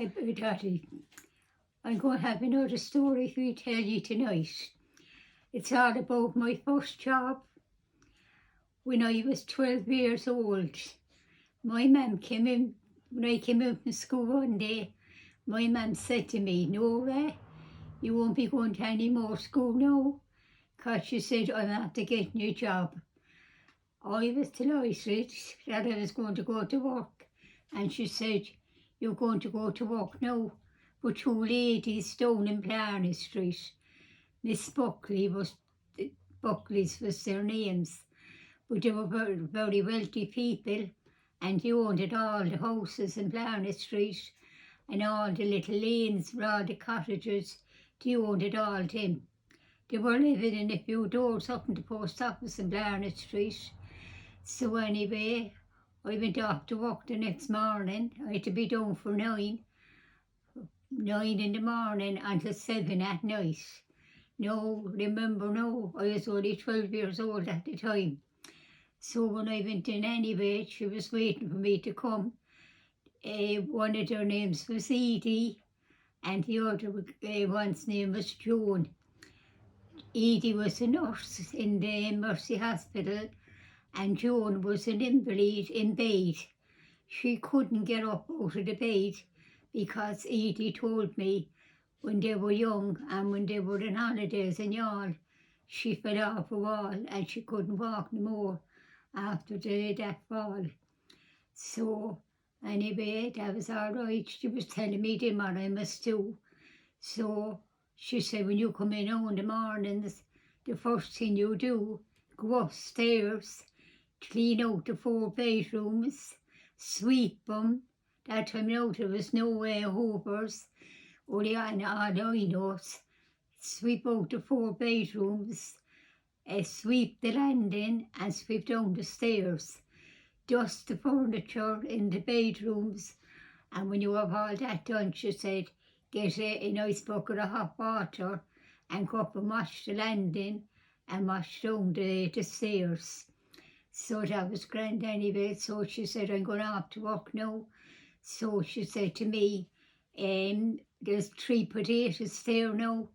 Daddy, I'm going to have another story for you to tell you tonight. It's all about my first job. When I was 12 years old, my mum came in, when I came out from school one day, my mum said to me, Nora, you won't be going to any more school now, because she said, I'm after getting you a job. I was delighted that I was going to go to work, and she said, you're going to go to work now, but two ladies down in Blarney Street. Miss Buckley's was their names, but they were very, very wealthy people, and they owned all the houses in Blarney Street and all the little lanes for all the cottages. They owned it all them. They were living in a few doors up in the post office in Blarney Street. So anyway, I went off to work the next morning. I had to be down for 9 in the morning until 7 at night. No, remember, no, I was only 12 years old at the time. So when I went in anyway, she was waiting for me to come. One of their names was Edie, and the other one's name was Joan. Edie was a nurse in the Mercy Hospital, and Joan was an invalid in bed. She couldn't get up out of the bed because Edie told me when they were young and when they were on holidays and all, she fell off a wall and she couldn't walk no more after that fall. So anyway, that was all right. She was telling me then what I must do. So she said, when you come in the mornings, the first thing you do, go upstairs, clean out the 4 bedrooms, sweep them. That time out there was no hoovers. Only all I know, sweep out the 4 bedrooms, sweep the landing and sweep down the stairs. Dust the furniture in the bedrooms. And when you have all that done, she said, get a nice bucket of hot water and go up and wash the landing and wash down the stairs. So that was grand anyway. So she said, I'm going off to work now. So she said to me, there's 3 potatoes there now.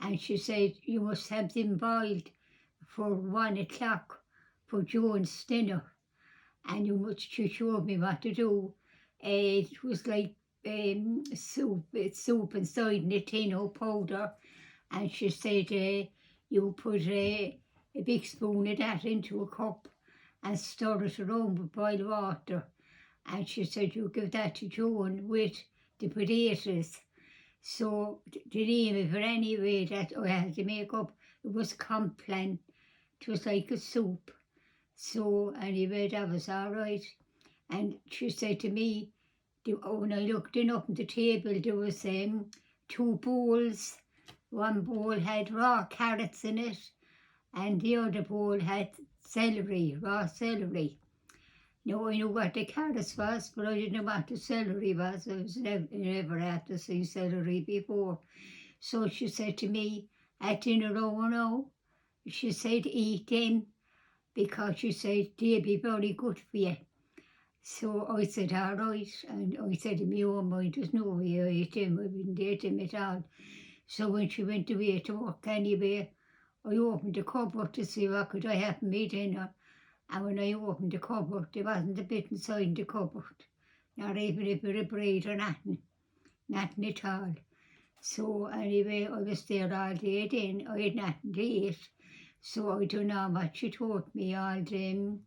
And she said, you must have them boiled for 1 o'clock for Joan's dinner. And she showed me what to do. It was like soup inside in a tin of powder. And she said, you put a big spoon of that into a cup and stir it around with boiled water. And she said, you give that to Joan with the potatoes. So the name of it anyway that I had to make up, it was Complan. It was like a soup. So anyway, that was all right. And she said to me, when I looked in up on the table, there was 2 bowls. One bowl had raw carrots in it, and the other bowl had raw celery. Now I knew what the carrots was, but I didn't know what the celery was. I was never had to see celery before. So she said to me, at dinner hour now, she said, eat them, because she said they'll be very good for you. So I said, all right. And I said in my own mind, there's no way I ate them. I wouldn't eat them at all. So when she went away to work anyway, I opened the cupboard to see what could I have for me dinner. And when I opened the cupboard, there wasn't a bit inside the cupboard. Not even a bit of bread or nothing. Nothing at all. So anyway, I was there all day then. I had nothing to eat. So I don't know what she told me, all the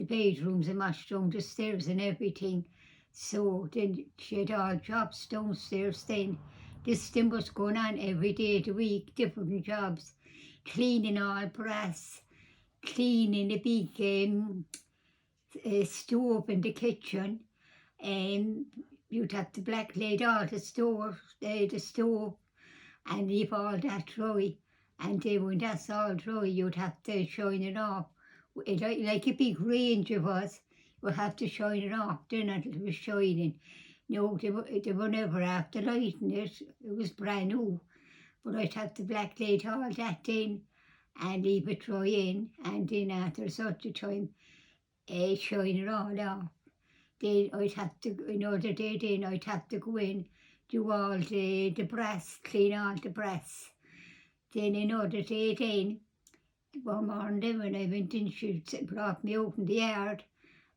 bedrooms and washed down the stairs and everything. So then she had all jobs downstairs then. This thing was going on every day of the week, different jobs. Cleaning all brass, cleaning a big stove in the kitchen. You'd have to blacklead all the stove and leave all that dry. And then when that's all dry, you'd have to shine it off. Like a big range it was, you'd have to shine it off then until it was shining. No, they were never after lighting it. It was brand new. But I'd have to blacklead all that in and leave it dry in. And then after such a time, shine it all off. then I'd have to, another day then I'd have to go in, do all the breasts, clean all the breasts. Then another day then, one morning when I went in, she brought me out in the yard,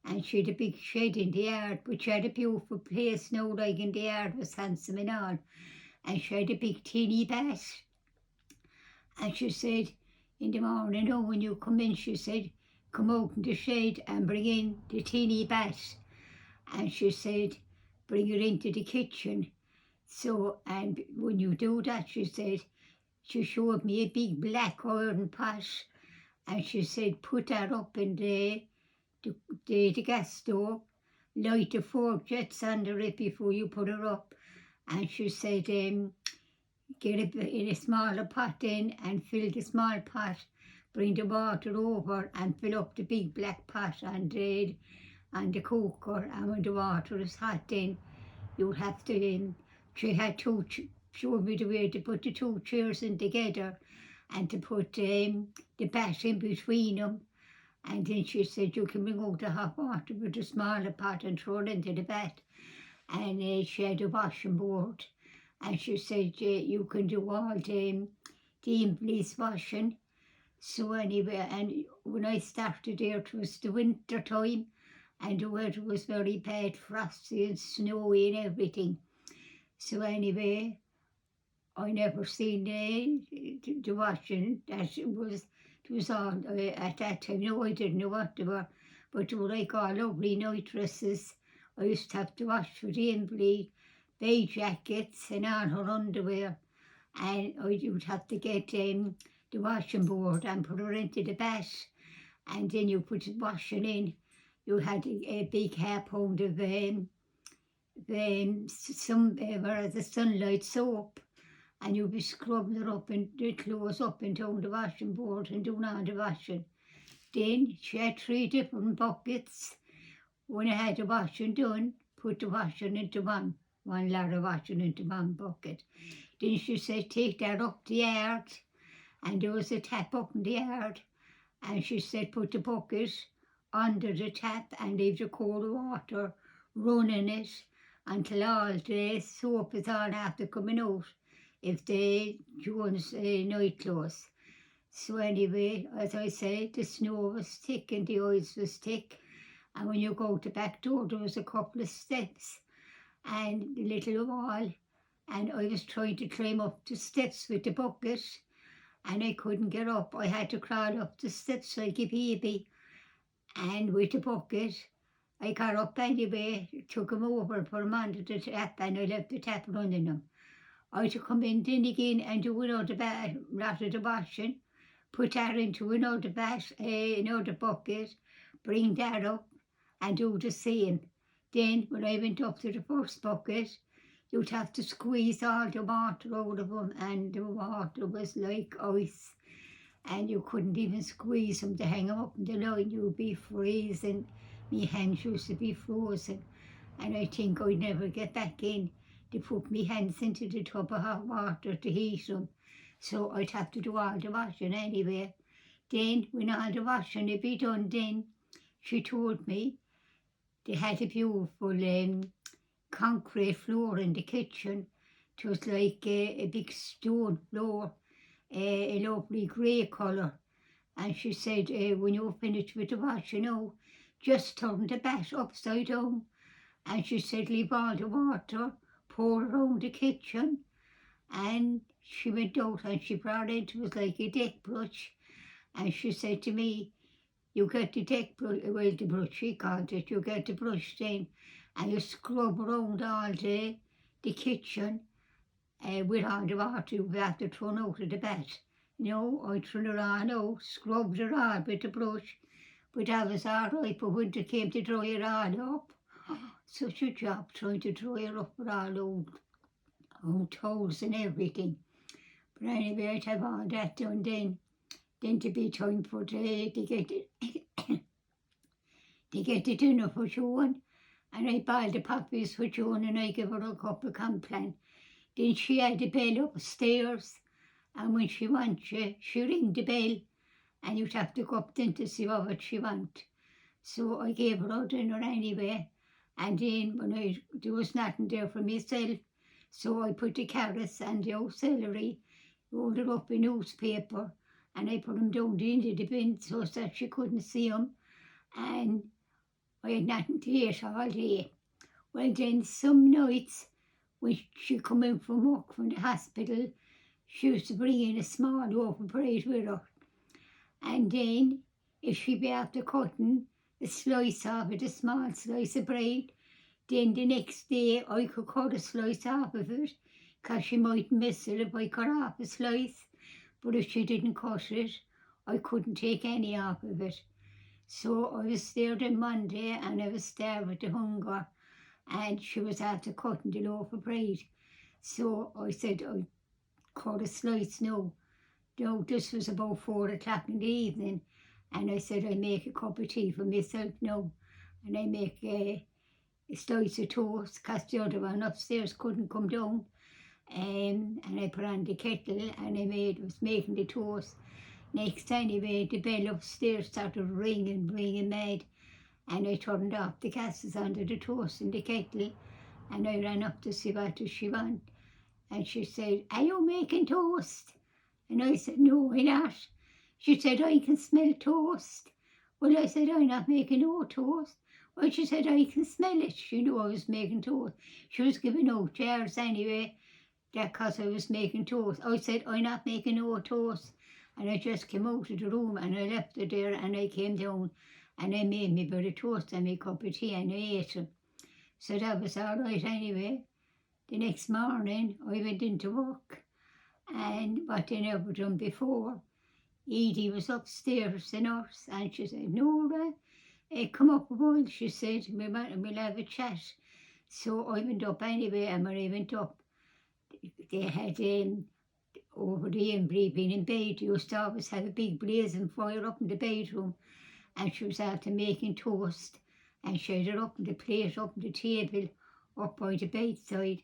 and she had a big shed in the yard, but she had a beautiful place now, like in the yard was handsome and all. And she had a big teeny bat. And she said, in the morning, oh, when you come in, she said, come out in the shed and bring in the teeny bat. And she said, bring it into the kitchen. So, and when you do that, she said, she showed me a big black iron pot, and she said, put that up in the gas stove, light the 4 jets under it before you put it up. And she said, get it in a smaller pot in and fill the small pot, bring the water over and fill up the big black pot on the cooker. And when the water is hot then, you'll have to, she had showed me the way to put the 2 chairs in together and to put the bat in between them. And then she said, you can bring out the hot water with a smaller pot and throw it into the bat. And she had a washing board. And she said, you can do all the police washing. So anyway, and when I started there, it was the winter time, and the weather was very bad, frosty and snowy and everything. So anyway, I never seen the washing. It was all, at that time, no, I didn't know what they were, but they were like all lovely night dresses. I used to have to wash for the invalid, bay jackets and all her underwear, and you'd have to get the washing board and put her into the bath, and then you put the washing in. You had a big £1/2 of the sunlight soap, and you'd be scrubbing it up and the clothes up and down the washing board and doing all the washing. Then she had 3 different buckets. When I had the washing done, put the washing into one lot of washing into one bucket. Then she said, take that up the yard, and there was a tap up in the yard, and she said, put the bucket under the tap and leave the cold water running it until all the soap is all after coming out if the Jones night clothes. So anyway, as I said, the snow was thick and the ice was thick, and when you go to the back door, there was a couple of steps and a little wall, and I was trying to climb up the steps with the bucket, and I couldn't get up. I had to crawl up the steps like a baby, and with the bucket, I got up anyway, took him over, put him under the tap, and I left the tap running him. I had to come in then again and do another lot of the washing, put that into another bucket, bring that up and do the same. Then when I went up to the first bucket, you'd have to squeeze all the water out of them, and the water was like ice, and you couldn't even squeeze them to hang them up in the line. You'd be freezing. My hands used to be frozen, and I think I'd never get back in to put my hands into the tub of hot water to heat them. So I'd have to do all the washing anyway. Then when all the washing had been done, then she told me they had a beautiful concrete floor in the kitchen. It was like a big stone floor, a lovely grey colour. And she said, when you're finished with the washing now, just turn the bat upside down. And she said, leave all the water, pour around the kitchen. And she went out and she brought it was like a deck brush. And she said to me, you get the deck brush, well, the brush she called it, you get the brush then, and you scrub around all the kitchen with all the water you have to turn out of the bat. You know, I turned it on out, scrubbed it all with the brush, but that was all right. But when it came to dry it all up, such a job trying to dry it up with all old towels and everything. But anyway, I'd have all that done then to be time for to get the dinner for Joan. And I boiled the poppies for Joan and I gave her a cup of compline. Then she had the bell upstairs, and when she wants you, she ring the bell, and you'd have to go up then to see what she want. So I gave her dinner anyway, And then when there was nothing there for myself, so I put the carrots and the old celery, rolled it up in newspaper, and I put them down into the bin so that she couldn't see them. And I had nothing to eat all day. Well, then some nights, when she come in from work from the hospital, she used to bring in a small loaf of bread with her. And then, if she be after cutting a slice of it, a small slice of bread, then the next day I could cut a slice off of it, 'cause she might miss it if I cut off a slice. But if she didn't cut it, I couldn't take any off of it. So I was there on Monday and I was starved with the hunger, and she was after cutting the loaf of bread. So I said, I cut a slice now. No, this was about 4 o'clock in the evening, and I said, I make a cup of tea for myself now, and I make a slice of toast, 'cause the other one upstairs couldn't come down. And I put on the kettle and I was making the toast. Next anyway, the bell upstairs started ringing mad, and I turned off the gases under the toast in the kettle, and I ran up to see what she wanted. And she said, are you making toast? And I said, no, I'm not. She said, I can smell toast. Well, I said, I'm not making no toast. Well, she said, I can smell it. She knew I was making toast. She was giving out jars anyway, that 'cause I was making toast. I said, I'm not making no toast. And I just came out of the room and I left it there, and I came down and I made me a bit of toast and my cup of tea and I ate it. So that was all right anyway. The next morning I went into work, and what they never done before, Edie was upstairs, the nurse, and she said, Nora, come up a while, she said, we'll have a chat. So I went up anyway, and when I went up, they had over the everybody being in bed, they used to always have a big blazing fire up in the bedroom, and she was after making toast, and she had it up in the plate, up on the table, up by the bedside,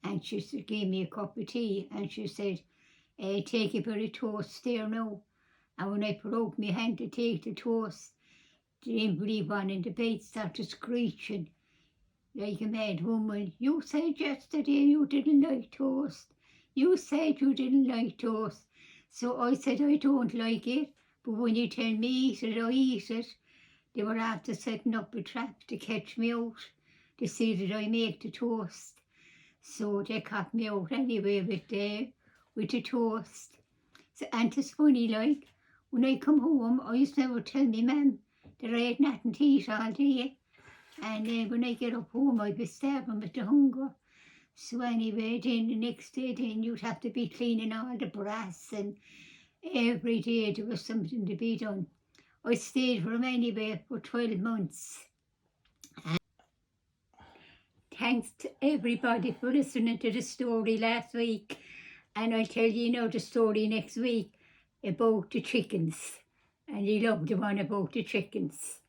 and she gave me a cup of tea, and she said, take a bit of toast there now. And when I put out my hand to take the toast, the everybody one in the bed started screeching like a mad woman. You said yesterday you didn't like toast. You said you didn't like toast. So I said, I don't like it, but when you tell me eat it, I eat it. They were after setting up a trap to catch me out, to see that I make the toast. So they caught me out anyway with the toast. So, and it's funny, like, when I come home, I used to never tell me mum that I had nothing to eat all day. And when I get up home, I'd be starving with the hunger. So anyway, then the next day, then you'd have to be cleaning all the brass, and every day there was something to be done. I stayed for him anyway for 12 months. And thanks to everybody for listening to the story last week. And I'll tell you now the story next week about the chickens. And you love the one about the chickens.